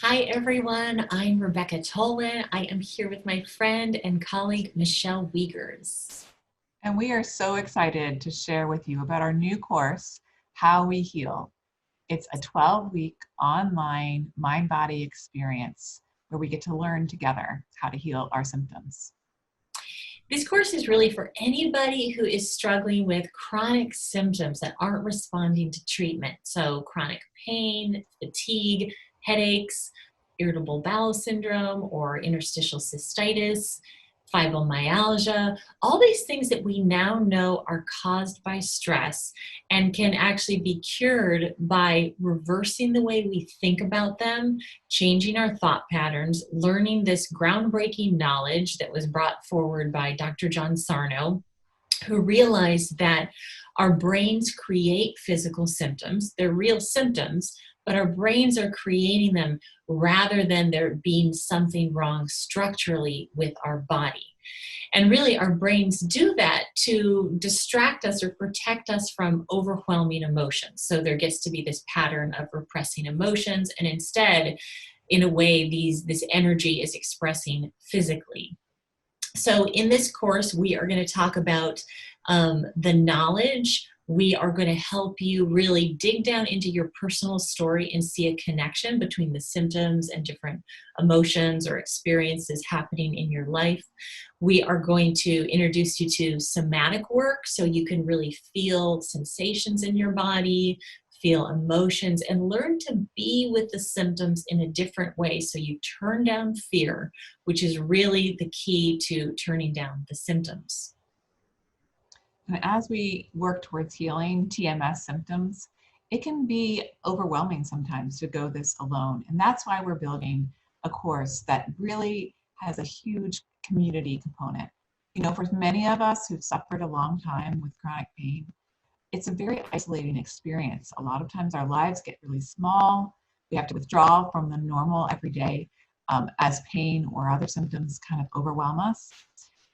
Hi everyone, I'm Rebecca Tolin. I am here with my friend and colleague Michelle Wiegers. And we are so excited to share with you about our new course, How We Heal. It's a 12-week online mind-body experience where we get to learn together how to heal our symptoms. This course is really for anybody who is struggling with chronic symptoms that aren't responding to treatment. So chronic pain, fatigue, headaches, irritable bowel syndrome, or interstitial cystitis, fibromyalgia, all these things that we now know are caused by stress and can actually be cured by reversing the way we think about them, changing our thought patterns, learning this groundbreaking knowledge that was brought forward by Dr. John Sarno, who realized that our brains create physical symptoms. They're real symptoms, but our brains are creating them rather than there being something wrong structurally with our body. And really, our brains do that to distract us or protect us from overwhelming emotions. So there gets to be this pattern of repressing emotions, and instead, in a way, this energy is expressing physically. So in this course, we are going to talk about the knowledge. We are going to help you really dig down into your personal story and see a connection between the symptoms and different emotions or experiences happening in your life. We are going to introduce you to somatic work so you can really feel sensations in your body, feel emotions, and learn to be with the symptoms in a different way. So you turn down fear, which is really the key to turning down the symptoms. And as we work towards healing TMS symptoms, it can be overwhelming sometimes to go this alone. And that's why we're building a course that really has a huge community component. For many of us who've suffered a long time with chronic pain, it's a very isolating experience. A lot of times our lives get really small. We have to withdraw from the normal everyday as pain or other symptoms kind of overwhelm us.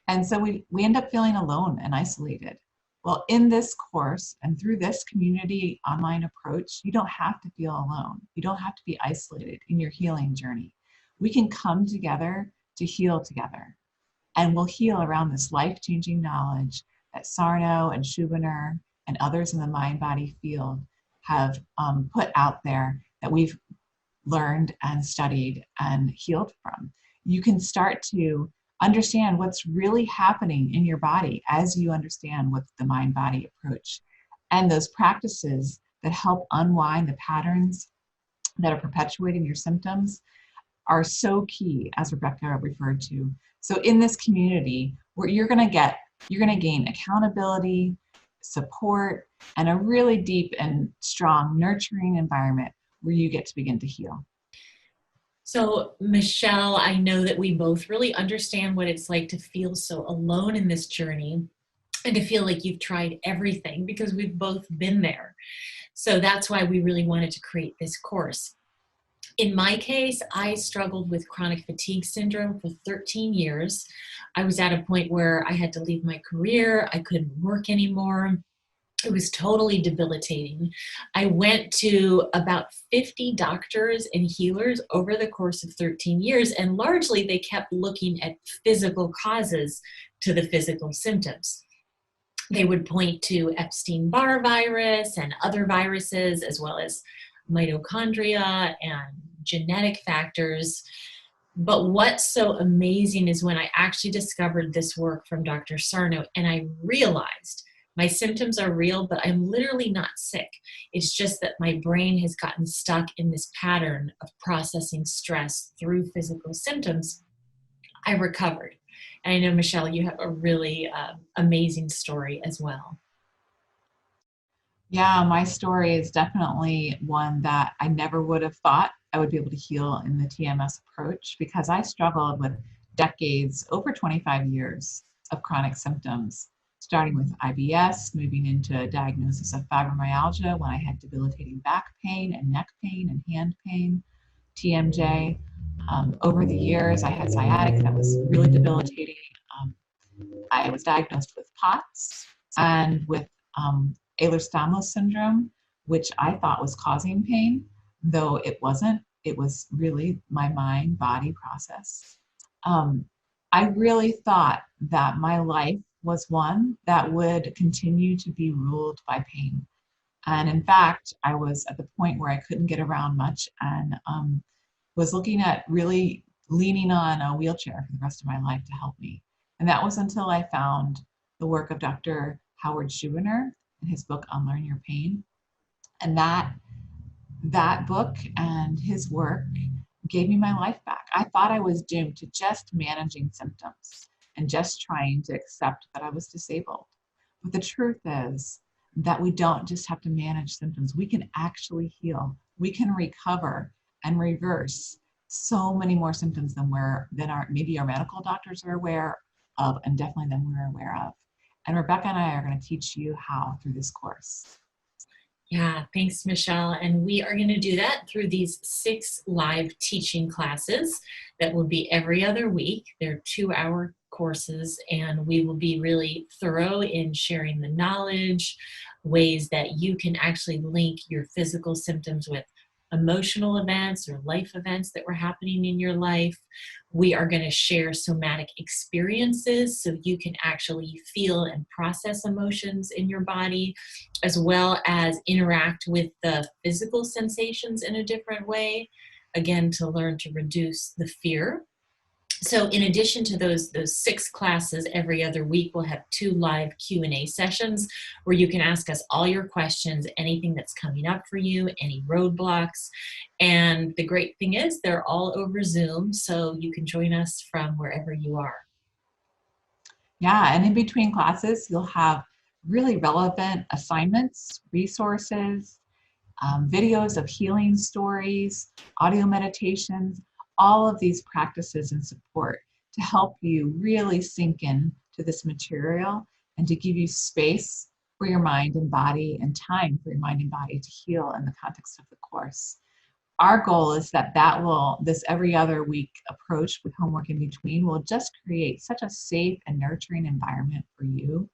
And so we end up feeling alone and isolated. Well, in this course and through this community online approach, you don't have to feel alone. You don't have to be isolated in your healing journey. We can come together to heal together. And we'll heal around this life-changing knowledge that Sarno and Schubiner and others in the mind-body field have put out there that we've learned and studied and healed from. You can start to understand what's really happening in your body as you understand with the mind-body approach. And those practices that help unwind the patterns that are perpetuating your symptoms are so key, as Rebecca referred to. So in this community, where you're going to gain accountability, support, and a really deep and strong nurturing environment where you get to begin to heal. So, Michelle, I know that we both really understand what it's like to feel so alone in this journey and to feel like you've tried everything because we've both been there. So that's why we really wanted to create this course. In my case, I struggled with chronic fatigue syndrome for 13 years. I was at a point where I had to leave my career. I couldn't work anymore. It was totally debilitating. I went to about 50 doctors and healers over the course of 13 years, and largely they kept looking at physical causes to the physical symptoms. They would point to Epstein-Barr virus and other viruses, as well as mitochondria and genetic factors. But what's so amazing is when I actually discovered this work from Dr. Sarno, and I realized my symptoms are real, but I'm literally not sick. It's just that my brain has gotten stuck in this pattern of processing stress through physical symptoms. I recovered. And I know, Michelle, you have a really amazing story as well. Yeah, my story is definitely one that I never would have thought I would be able to heal in the TMS approach because I struggled with decades, over 25 years of chronic symptoms, starting with IBS, moving into a diagnosis of fibromyalgia when I had debilitating back pain and neck pain and hand pain, TMJ. Over the years, I had sciatic that was really debilitating. Um, I was diagnosed with POTS and with Ehlers-Danlos syndrome, which I thought was causing pain, though it wasn't. it was really my mind body process. Um, I really thought that my life was one that would continue to be ruled by pain. And in fact, I was at the point where I couldn't get around much and was looking at really leaning on a wheelchair for the rest of my life to help me. And that was until I found the work of Dr. Howard Schubiner and his book, Unlearn Your Pain. And that book and his work gave me my life back. I thought I was doomed to just managing symptoms and just trying to accept that I was disabled. But the truth is that we don't just have to manage symptoms. We can actually heal. We can recover and reverse so many more symptoms than maybe our medical doctors are aware of, and definitely than we're aware of. And Rebecca and I are going to teach you how through this course. Yeah, thanks, Michelle. And we are going to do that through these 6 live teaching classes that will be every other week. They're 2-hour courses, and we will be really thorough in sharing the knowledge, ways that you can actually link your physical symptoms with emotional events or life events that were happening in your life. We are going to share somatic experiences so you can actually feel and process emotions in your body, as well as interact with the physical sensations in a different way, again, to learn to reduce the fear. So in addition to those 6 classes every other week, we'll have 2 live Q&A sessions where you can ask us all your questions, anything that's coming up for you, any roadblocks. And the great thing is they're all over Zoom, so you can join us from wherever you are. Yeah, and in between classes, you'll have really relevant assignments, resources, videos of healing stories, audio meditations, all of these practices and support to help you really sink in to this material and to give you space for your mind and body and time for your mind and body to heal in the context of the course. Our goal is that this every other week approach with homework in between will just create such a safe and nurturing environment for you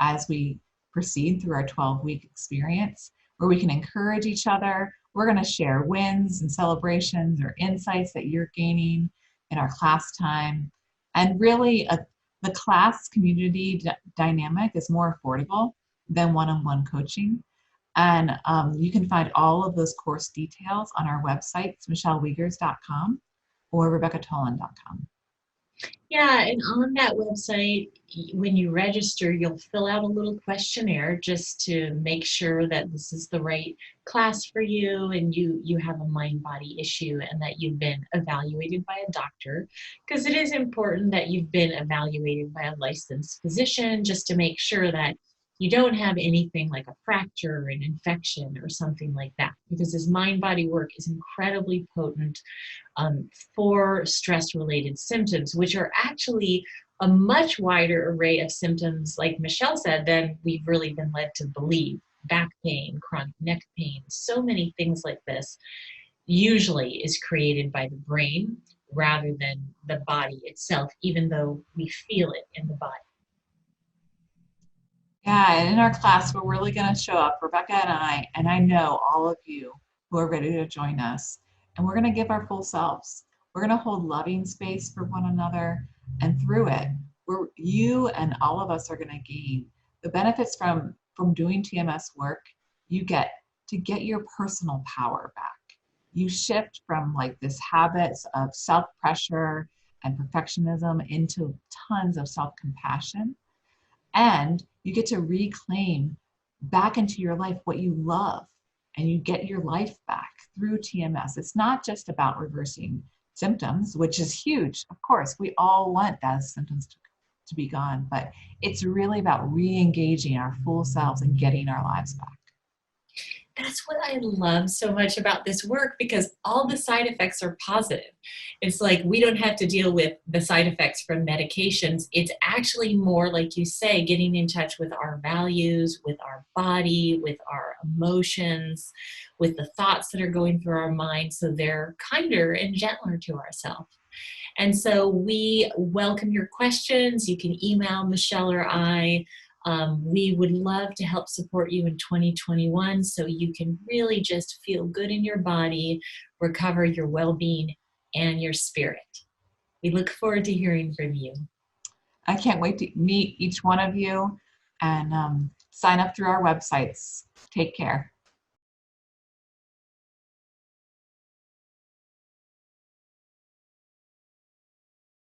as we proceed through our 12-week experience, where we can encourage each other. We're going to share wins and celebrations or insights that you're gaining in our class time. And really, the class community dynamic is more affordable than one-on-one coaching. And you can find all of those course details on our website, michellewiegers.com or rebeccatolin.com. Yeah, and on that website, when you register, you'll fill out a little questionnaire just to make sure that this is the right class for you and you have a mind-body issue and that you've been evaluated by a doctor, because it is important that you've been evaluated by a licensed physician just to make sure that you don't have anything like a fracture or an infection or something like that, because this mind-body work is incredibly potent for stress-related symptoms, which are actually a much wider array of symptoms, like Michelle said, than we've really been led to believe. Back pain, chronic neck pain, so many things like this usually is created by the brain rather than the body itself, even though we feel it in the body. Yeah, and in our class, we're really going to show up, Rebecca and I know all of you who are ready to join us, and we're going to give our full selves. We're going to hold loving space for one another, and through it, you and all of us are going to gain the benefits from doing TMS work. You get to get your personal power back. You shift from like this habits of self-pressure and perfectionism into tons of self-compassion. And you get to reclaim back into your life what you love, and you get your life back through TMS. It's not just about reversing symptoms, which is huge. Of course, we all want those symptoms to be gone, but it's really about re-engaging our full selves and getting our lives back. That's what I love so much about this work, because all the side effects are positive. It's like we don't have to deal with the side effects from medications. It's actually more, like you say, getting in touch with our values, with our body, with our emotions, with the thoughts that are going through our mind, so they're kinder and gentler to ourselves. And so we welcome your questions. You can email Michelle or I. We would love to help support you in 2021 so you can really just feel good in your body, recover your well-being and your spirit. We look forward to hearing from you. I can't wait to meet each one of you and sign up through our websites. Take care.